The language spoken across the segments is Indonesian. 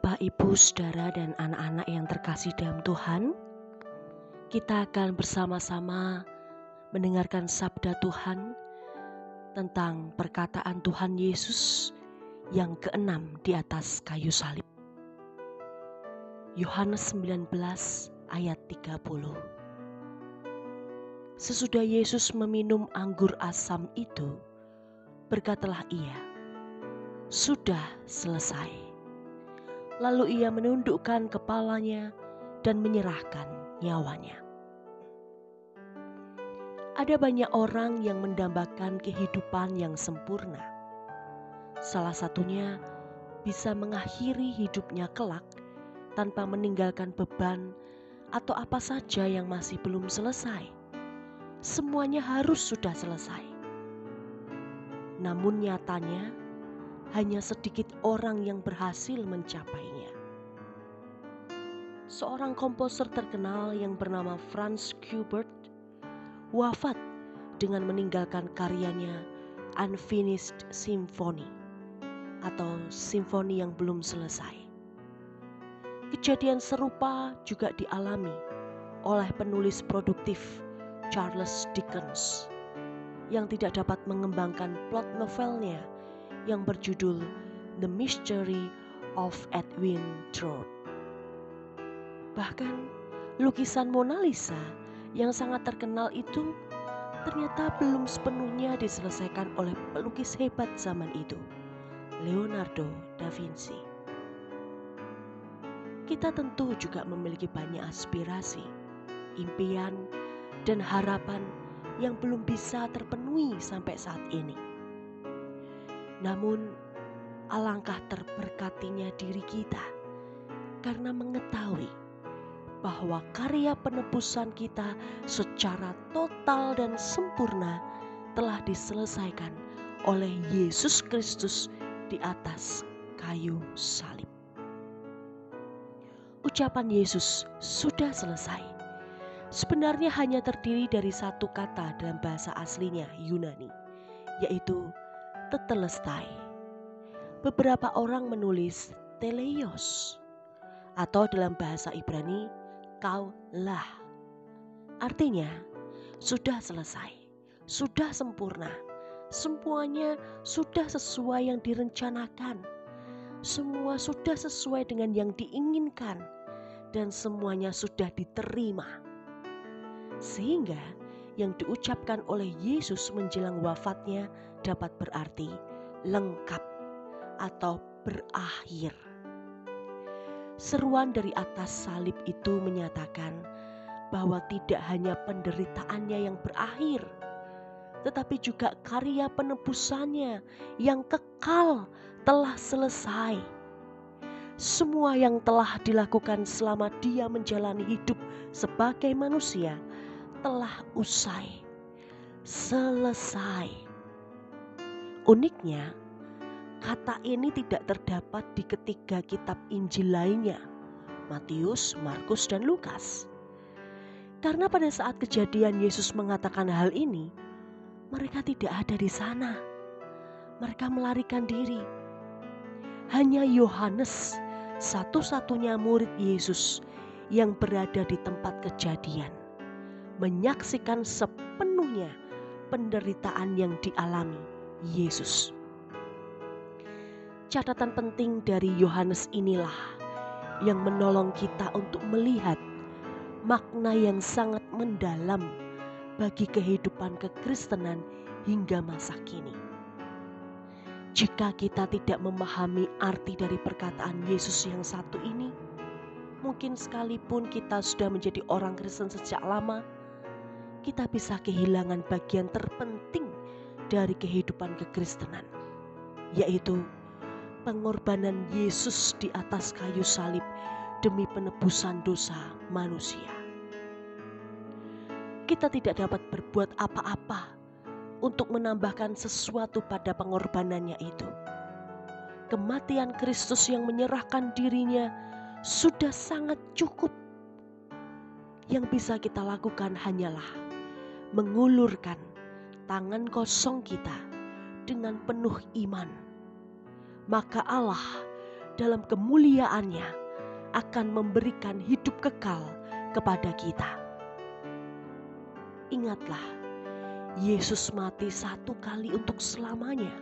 Bapak, Ibu, Saudara, dan anak-anak yang terkasih dalam Tuhan, kita akan bersama-sama mendengarkan sabda Tuhan tentang perkataan Tuhan Yesus yang keenam di atas kayu salib. Yohanes 19 ayat 30. Sesudah Yesus meminum anggur asam itu, berkatalah ia, "Sudah selesai." Lalu ia menundukkan kepalanya dan menyerahkan nyawanya. Ada banyak orang yang mendambakan kehidupan yang sempurna. Salah satunya bisa mengakhiri hidupnya kelak tanpa meninggalkan beban atau apa saja yang masih belum selesai. Semuanya harus sudah selesai. Namun nyatanya, hanya sedikit orang yang berhasil mencapainya. Seorang komposer terkenal yang bernama Franz Schubert wafat dengan meninggalkan karyanya Unfinished Symphony atau simfoni yang belum selesai. Kejadian serupa juga dialami oleh penulis produktif Charles Dickens yang tidak dapat mengembangkan plot novelnya yang berjudul The Mystery of Edwin Drood. Bahkan lukisan Mona Lisa yang sangat terkenal itu ternyata belum sepenuhnya diselesaikan oleh pelukis hebat zaman itu, Leonardo da Vinci. Kita tentu juga memiliki banyak aspirasi, impian, dan harapan yang belum bisa terpenuhi sampai saat ini. Namun, alangkah terberkatinya diri kita karena mengetahui bahwa karya penebusan kita secara total dan sempurna telah diselesaikan oleh Yesus Kristus di atas kayu salib. Ucapan Yesus sudah selesai sebenarnya hanya terdiri dari satu kata dalam bahasa aslinya Yunani, yaitu tetelestai. Beberapa orang menulis teleios atau dalam bahasa Ibrani kaulah. Artinya sudah selesai, sudah sempurna, semuanya sudah sesuai yang direncanakan, semua sudah sesuai dengan yang diinginkan, dan semuanya sudah diterima. Sehingga yang diucapkan oleh Yesus menjelang wafatnya dapat berarti lengkap atau berakhir. Seruan dari atas salib itu menyatakan bahwa tidak hanya penderitaannya yang berakhir, tetapi juga karya penebusannya yang kekal telah selesai. Semua yang telah dilakukan selama dia menjalani hidup sebagai manusia telah usai, selesai. Uniknya, kata ini tidak terdapat di ketiga kitab Injil lainnya, Matius, Markus, dan Lukas. Karena pada saat kejadian Yesus mengatakan hal ini, mereka tidak ada di sana. Mereka melarikan diri. Hanya Yohanes, satu-satunya murid Yesus yang berada di tempat kejadian, menyaksikan sepenuhnya penderitaan yang dialami Yesus. Catatan penting dari Yohanes inilah yang menolong kita untuk melihat makna yang sangat mendalam bagi kehidupan kekristenan hingga masa kini. Jika kita tidak memahami arti dari perkataan Yesus yang satu ini, mungkin sekalipun kita sudah menjadi orang Kristen sejak lama, kita bisa kehilangan bagian terpenting dari kehidupan kekristenan, yaitu pengorbanan Yesus di atas kayu salib demi penebusan dosa manusia. Kita tidak dapat berbuat apa-apa untuk menambahkan sesuatu pada pengorbanannya itu. Kematian Kristus yang menyerahkan dirinya sudah sangat cukup. Yang bisa kita lakukan hanyalah mengulurkan tangan kosong kita dengan penuh iman. Maka Allah dalam kemuliaannya akan memberikan hidup kekal kepada kita. Ingatlah, Yesus mati satu kali untuk selamanya.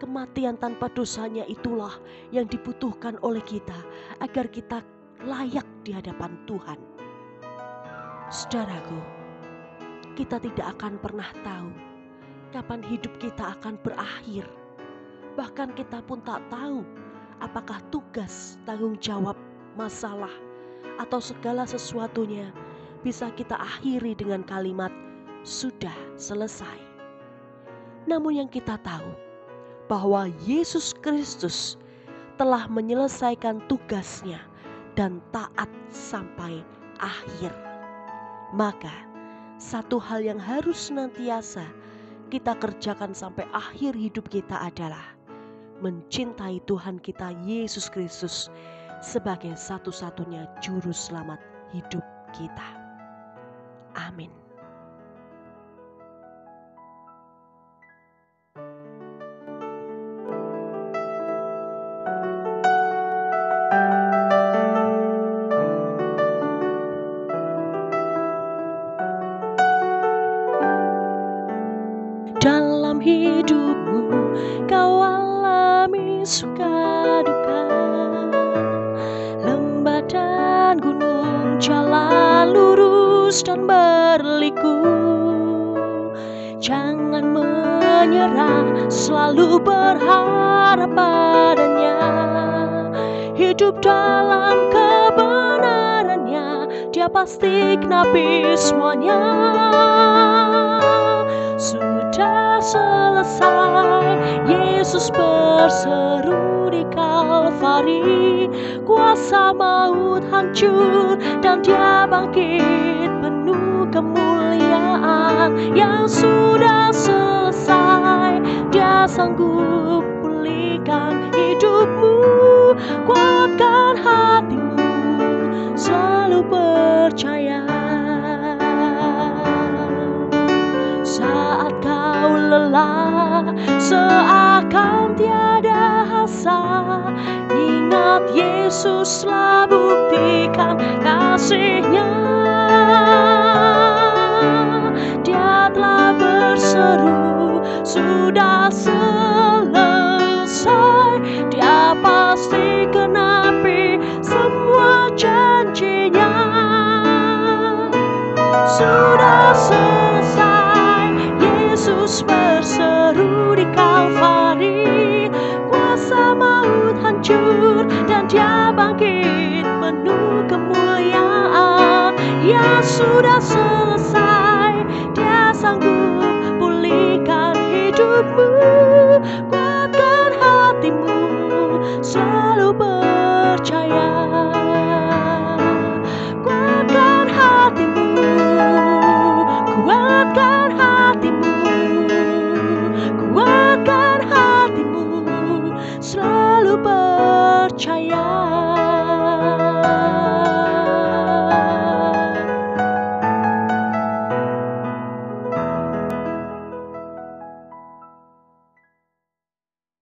Kematian tanpa dosanya itulah yang dibutuhkan oleh kita agar kita layak di hadapan Tuhan. Saudaraku, kita tidak akan pernah tahu kapan hidup kita akan berakhir. Bahkan kita pun tak tahu apakah tugas, tanggung jawab, masalah, atau segala sesuatunya bisa kita akhiri dengan kalimat sudah selesai. Namun yang kita tahu bahwa Yesus Kristus telah menyelesaikan tugasnya dan taat sampai akhir. Maka satu hal yang harus senantiasa kita kerjakan sampai akhir hidup kita adalah mencintai Tuhan kita Yesus Kristus sebagai satu-satunya juru selamat hidup kita. Amin. Dalam hidupmu kau alami suka duka, lembah dan gunung, jalan lurus dan berliku. Jangan menyerah, selalu berharap padanya. Hidup dalam kebenarannya, Dia pasti genapi semuanya. Sudah selesai, Yesus berseru di Kalvari. Kuasa maut hancur dan Dia bangkit penuh kemuliaan. Yang sudah selesai, Dia sanggup pulihkan hidupmu. Kuatkan hatimu, selalu percaya. Saat kau lelah, seakan tiada asa, ingat Yesus telah buktikan kasih-Nya. Dia telah berseru, sudah selesai. Dia pasti genapi semua janji-Nya. Sudah selesai, Yesus berseru di Kalvari. Kuasa maut hancur dan Dia bangkit penuh kemuliaan. Ya sudah selesai, Dia sanggup pulihkan hidupmu.